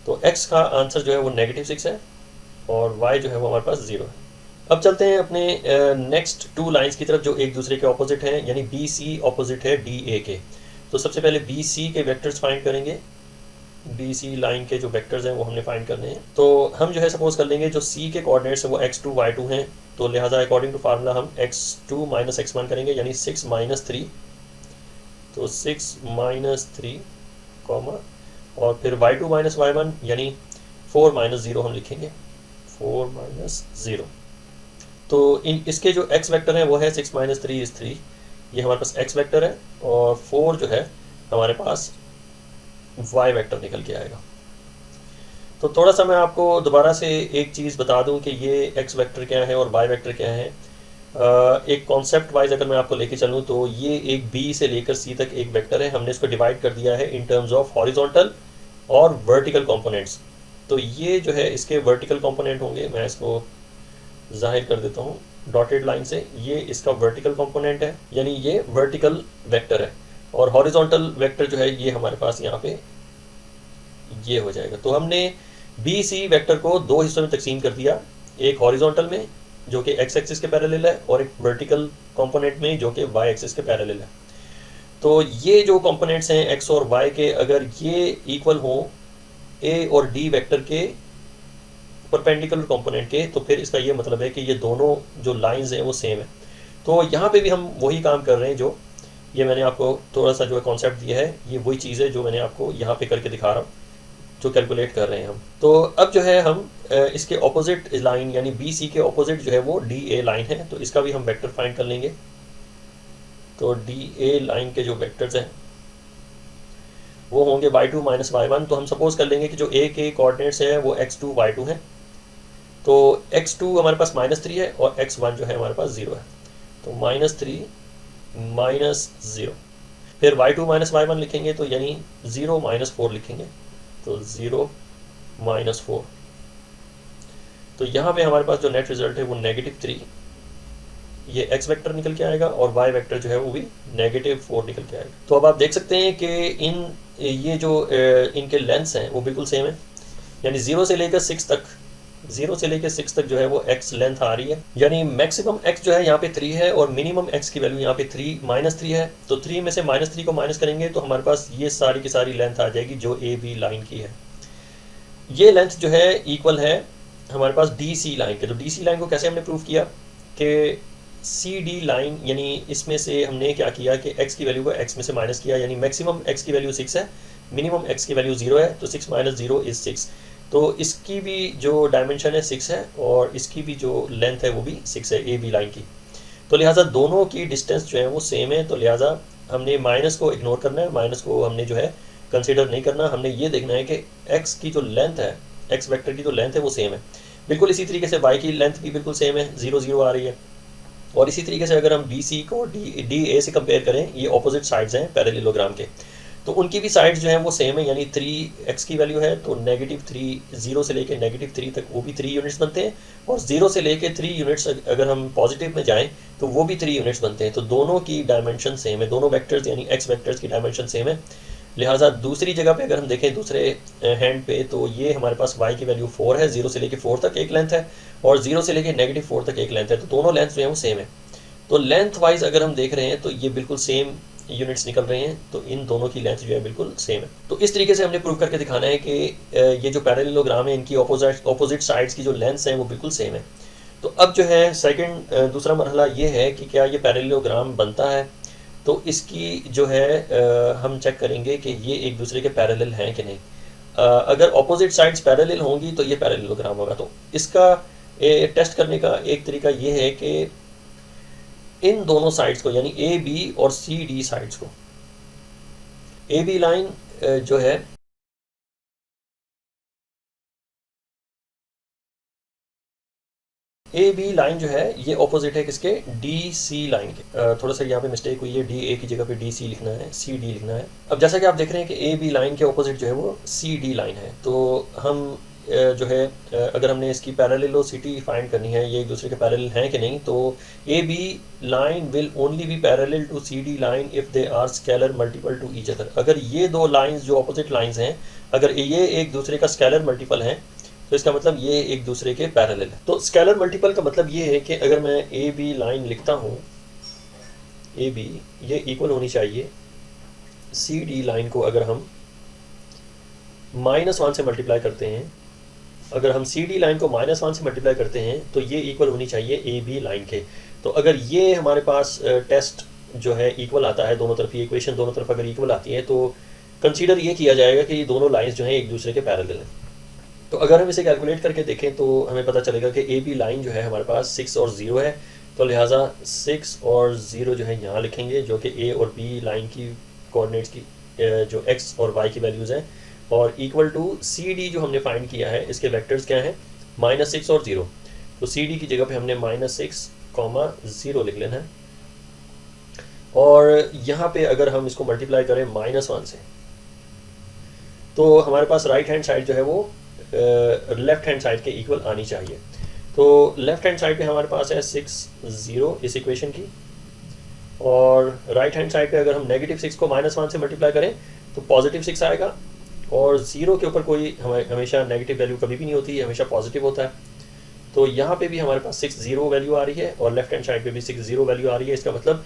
[SPEAKER 1] तो x का आंसर जो है वो -6 है और y जो है वो हमारे पास 0 है। अब चलते हैं अपने नेक्स्ट 2 लाइंस की तरफ जो एक दूसरे के ऑपोजिट हैं, यानी BC ऑपोजिट है DA के। तो सबसे पहले BC के वेक्टर्स फाइंड करेंगे। BC लाइन के जो वेक्टर्स हैं वो हमने फाइंड करने हैं। तो हम जो है सपोज कर लेंगे जो C के कोऑर्डिनेट्स हैं वो x2 y2 हैं। तो लिहाजा अकॉर्डिंग टू फार्मूला हम x2 माइनस x1 करेंगे यानी 6 माइनस 3। तो 6 माइनस 3 कॉमा और फिर y2 माइनस y1 यानी 4 माइनस 0 हम लिखेंगे, 4 माइनस 0। तो इसके जो x वेक्टर है वो है 6 माइनस 3 = 3। ये हमारे पास x वेक्टर है और 4 जो है हमारे पास y वेक्टर निकल के आएगा। तो थोड़ा सा मैं आपको दोबारा से एक चीज़ बता दूं कि ये एक्स वेक्टर क्या है और वाई वेक्टर क्या है। एक कॉन्सेप्ट वाइज अगर मैं आपको लेके चलूँ तो ये एक बी से लेकर सी तक एक वेक्टर है। हमने इसको डिवाइड कर दिया है इन टर्म्स ऑफ हॉरिजॉन्टल और वर्टिकल कंपोनेंट्स। तो ये जो है इसके वर्टिकल कंपोनेंट होंगे, मैं इसको जाहिर कर देता हूँ डॉटेड लाइन से। ये इसका वर्टिकल कंपोनेंट है, यानी ये वर्टिकल वेक्टर है, और हॉरिजॉन्टल वेक्टर जो है ये हमारे पास यहाँ पे ये हो जाएगा। तो हमने बी सी वेक्टर को दो हिस्सों में तकसीम कर दिया, एक हॉरिजॉन्टल में जो कि एक्स एक्सिस के पैरेलल है, और एक वर्टिकल कंपोनेंट में जो कि वाई एक्सिस के पैरेलल है। तो ये जो कंपोनेंट्स हैं एक्स और वाई के, अगर ये इक्वल हो ए और डी वेक्टर के परपेंडिकुलर कंपोनेंट के, तो फिर इसका ये मतलब है कि ये दोनों जो लाइंस हैं वो सेम है। तो यहाँ पे भी हम वही काम कर रहे हैं जो ये मैंने आपको थोड़ा सा जो है कॉन्सेप्ट दिया है, ये वही चीज़ है जो मैंने आपको यहाँ पे करके दिखा रहा हूँ, जो कैलकुलेट कर रहे हैं हम। तो अब जो है हम इसके ऑपोजिट लाइन यानी बी सी के ऑपोजिट जो है वो डी ए लाइन है, तो इसका भी हम वेक्टर फाइंड कर लेंगे। तो डी ए लाइन के जो वेक्टर्स हैं वो होंगे y2 माइनस y1। तो हम सपोज कर लेंगे कि जो ए के कोऑर्डिनेट्स है वो x2 y2 हैं। तो x2 हमारे पास -3 है और x1 जो है हमारे पास 0 है। तो -3 -0, फिर y2 माइनस y1 लिखेंगे तो यानी 0 -4 लिखेंगे, तो 0 -4। तो यहाँ पे हमारे पास जो नेट रिजल्ट है वो -3, ये x वेक्टर निकल के आएगा, और y वेक्टर जो है वो भी -4 निकल के आएगा। तो अब आप देख सकते हैं कि ये जो इनके लेंथ्स हैं वो बिल्कुल सेम है, यानी 0 से लेकर 6 तक, 0 से लेकर 6 तक जो है वो x लेंथ आ रही है, यानी मैक्सिमम x जो है यहाँ पे 3 है और मिनिमम x की वैल्यू यहाँ पे -3 है। तो 3 में से -3 को माइनस करेंगे तो हमारे पास ये सारी की सारी लेंथ आ जाएगी जो ए बी लाइन की है। ये लेंथ जो है इक्वल है हमारे पास डी सी लाइन के। तो डी सी लाइन को कैसे हमने प्रूव किया कि सी डी लाइन, यानी इसमें से हमने क्या किया कि x की वैल्यू को x में से माइनस किया, यानी मैक्सिमम x की वैल्यू 6 है, मिनिमम x की वैल्यू 0 है, तो 6 - 0 इज 6। तो इसकी भी जो डायमेंशन है 6 है और इसकी भी जो लेंथ है वो भी 6 है ए बी लाइन की। तो लिहाजा दोनों की डिस्टेंस जो है वो सेम है, तो लिहाजा हमने माइनस को इग्नोर करना है, माइनस को हमने जो है कंसिडर नहीं करना। हमने ये देखना है कि x की जो लेंथ है, x वेक्टर की जो लेंथ है वो सेम है। बिल्कुल इसी तरीके से y की लेंथ भी बिल्कुल सेम है, 0 0 आ रही है। और इसी तरीके से अगर हम बी सी को डी ए से कंपेयर करें, ये ऑपोजिट साइड्स हैं पैरेललोग्राम के, तो उनकी भी साइड्स जो हैं वो सेम है, यानी 3x की वैल्यू है तो -3, 0 से लेके -3 तक वो भी 3 यूनिट्स बनते हैं, और 0 से लेके 3 यूनिट्स अगर हम पॉजिटिव में जाएं तो वो भी 3 यूनिट्स बनते हैं। तो दोनों की डायमेंशन सेम है, दोनों वेक्टर्स यानी x वेक्टर्स की डायमेंशन सेम है। लिहाजा दूसरी जगह पे अगर हम देखें दूसरे हैंड पे, तो ये हमारे पास y की वैल्यू 4 है, 0 से लेके 4 तक एक लेंथ है, और 0 से लेके -4 तक एक लेंथ है। तो दोनों लेंथ जो है वो सेम है। तो लेंथ वाइज अगर हम देख रहे हैं तो ये बिल्कुल सेम यूनिट्स निकल रहे हैं, तो इन दोनों की लेंथ जो है बिल्कुल सेम है। तो इस तरीके से हमने प्रूव करके दिखाना है कि ये जो पैरेललोग्राम है इनकी ऑपोजिट साइड्स की जो लेंथ्स हैं वो बिल्कुल सेम है। तो अब जो है सेकंड दूसरा मरहला ये है कि क्या ये पैरेललोग्राम बनता है। तो इसकी जो है हम चेक करेंगे कि ये एक दूसरे के पैरेलल हैं कि नहीं। अगर ऑपोजिट साइड्स पैरेलल होंगी तो ये पैरेललोग्राम होगा। तो इसका टेस्ट करने का एक तरीका ये है कि इन दोनों साइड्स को, यानी ए बी और सी डी साइड्स को, ए बी लाइन जो है ए बी लाइन जो है ये ऑपोजिट है किसके, डी सी लाइन के। थोड़ा सा यहाँ पे मिस्टेक हुई है, डी ए की जगह पे डी सी लिखना है, सी डी लिखना है। अब जैसा कि आप देख रहे हैं कि ए बी लाइन के ऑपोजिट जो है वो सी डी लाइन है। तो हम जो है अगर हमने इसकी पैरेललोसिटी फाइंड करनी है, ये एक दूसरे के पैरेलल हैं कि नहीं, तो A B line will only be parallel to C D line if they are scalar multiple to each other. अगर ये दो लाइंस जो ऑपोजिट लाइंस हैं, अगर ये एक दूसरे का स्केलर मल्टीपल हैं, तो इसका मतलब ये एक दूसरे के पैरेलल है। तो स्केलर मल्टीपल का मतलब ये है कि अगर मैं ए बी लाइन लिखता हूँ, ए बी ये इक्वल होनी चाहिए सी डी लाइन को अगर हम -1 से मल्टीप्लाई करते हैं, अगर हम सी डी लाइन को -1 से मल्टीप्लाई करते हैं तो ये इक्वल होनी चाहिए ए बी लाइन के। तो अगर ये हमारे पास टेस्ट जो है इक्वल आता है, दोनों तरफ ये इक्वेशन दोनों तरफ अगर इक्वल आती है, तो कंसीडर ये किया जाएगा कि ये दोनों लाइंस जो हैं एक दूसरे के पैरेलल हैं। तो अगर हम इसे कैलकुलेट करके देखें तो हमें पता चलेगा कि ए बी लाइन जो है हमारे पास 6 और 0 है, तो लिहाजा 6 और 0 जो है यहाँ लिखेंगे, जो कि ए और बी लाइन की कोऑर्डिनेट्स की जो एक्स और वाई की वैल्यूज़ हैं और इक्वल टू सी डी जो हमने फाइंड किया है, इसके वेक्टर्स क्या हैं, -6 और 0। तो सी डी की जगह पे हमने -6, 0 लिख लेना है। और यहाँ पे अगर हम इसको मल्टीप्लाई करें -1 से, तो हमारे पास राइट हैंड साइड जो है वो लेफ्ट हैंड साइड के इक्वल आनी चाहिए। तो लेफ्ट हैंड साइड पे हमारे पास है 6, 0 इस इक्वेशन की, और राइट हैंड साइड पे अगर हम -6 को -1 से मल्टीप्लाई करें तो +6 आएगा। और 0 के ऊपर कोई हमेशा नेगेटिव वैल्यू कभी भी नहीं होती है, हमेशा पॉजिटिव होता है। तो यहाँ पे भी हमारे पास 6, 0 वैल्यू आ रही है और लेफ्ट हैंड साइड पे भी 6, 0 वैल्यू आ रही है। इसका मतलब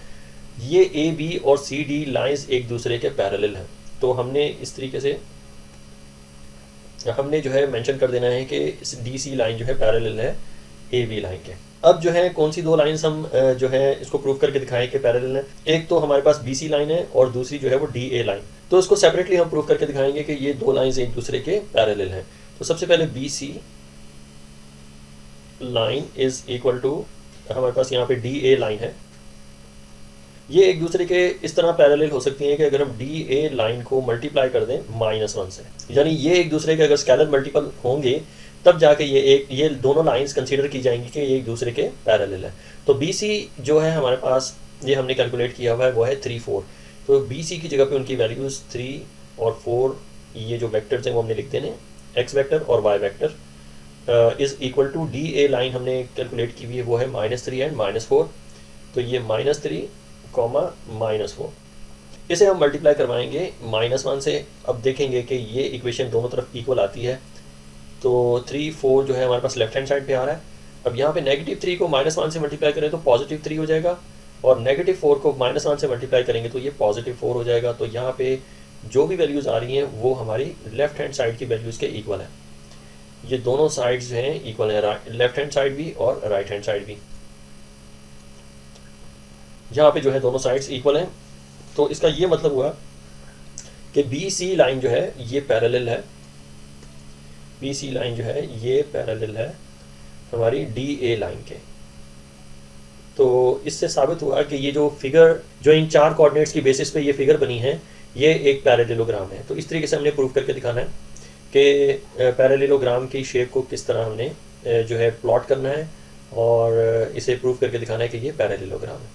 [SPEAKER 1] ये ए बी और सी डी लाइंस एक दूसरे के पैरेलल हैं। तो हमने इस तरीके से हमने जो है मेंशन कर देना है कि इस डी सी लाइन जो है पैरेलल है ए बी लाइन के। अब जो है कौन सी दो लाइंस हम जो है इसको प्रूव करके दिखाएं कि पैरेलल है। एक तो हमारे पास बी सी लाइन है और दूसरी जो है वो डी ए लाइन। तो इसको सेपरेटली हम प्रूव करके दिखाएंगे कि ये दो लाइंस एक दूसरे के पैरेलल हैं। तो सबसे पहले B C line is equal to, हमारे पास यहाँ पे डी ए लाइन है। ये एक दूसरे के इस तरह पैरेलल हो सकती हैं कि अगर हम डी ए लाइन को मल्टीप्लाई कर दें -1 से, यानी ये एक दूसरे के अगर स्केलर मल्टीपल होंगे तब जाके ये दोनों लाइंस कंसीडर की जाएंगी कि ये एक दूसरे के पैरेलल है। तो बी सी जो है हमारे पास, ये हमने कैलकुलेट किया हुआ है, वो है 3, 4। तो बी सी की जगह पे उनकी वैल्यूज़ 3 और 4, ये जो वेक्टर्स हैं वो हमने लिख देने, एक्स वेक्टर और y vector is equal to D A line हमने कैलकुलेट की हुई है, वो है -3 एंड -4। तो ये -3, -4, इसे हम मल्टीप्लाई करवाएंगे -1 से। अब देखेंगे कि ये इक्वेशन दोनों तरफ इक्वल आती है। तो 3, 4 जो है हमारे पास लेफ्ट हैंड साइड पे आ रहा है। अब यहाँ पे -3 को -1 से मल्टीप्लाई करें तो +3 हो जाएगा, और -4 को -1 से मल्टीप्लाई करेंगे तो ये +4 हो जाएगा। तो यहाँ पे जो भी वैल्यूज़ आ रही हैं वो हमारी लेफ्ट हैंड साइड की वैल्यूज़ के इक्वल है। ये दोनों साइड्स जो हैं इक्वल है, लेफ्ट हैंड साइड भी और राइट हैंड साइड भी। यहाँ पे जो है दोनों साइड्स इक्वल हैं। तो इसका ये मतलब हुआ कि बी सी लाइन जो है ये पैरेलल है, बी सी लाइन जो है ये पैरेलल है हमारी डी ए लाइन के। तो इससे साबित हुआ कि ये जो फिगर जो इन 4 कोऑर्डिनेट्स की बेसिस पे ये फिगर बनी है, ये एक पैरेललोग्राम है। तो इस तरीके से हमने प्रूव करके दिखाना है कि पैरेललोग्राम की शेप को किस तरह हमने जो है प्लॉट करना है, और इसे प्रूव करके दिखाना है कि ये पैरेललोग्राम है।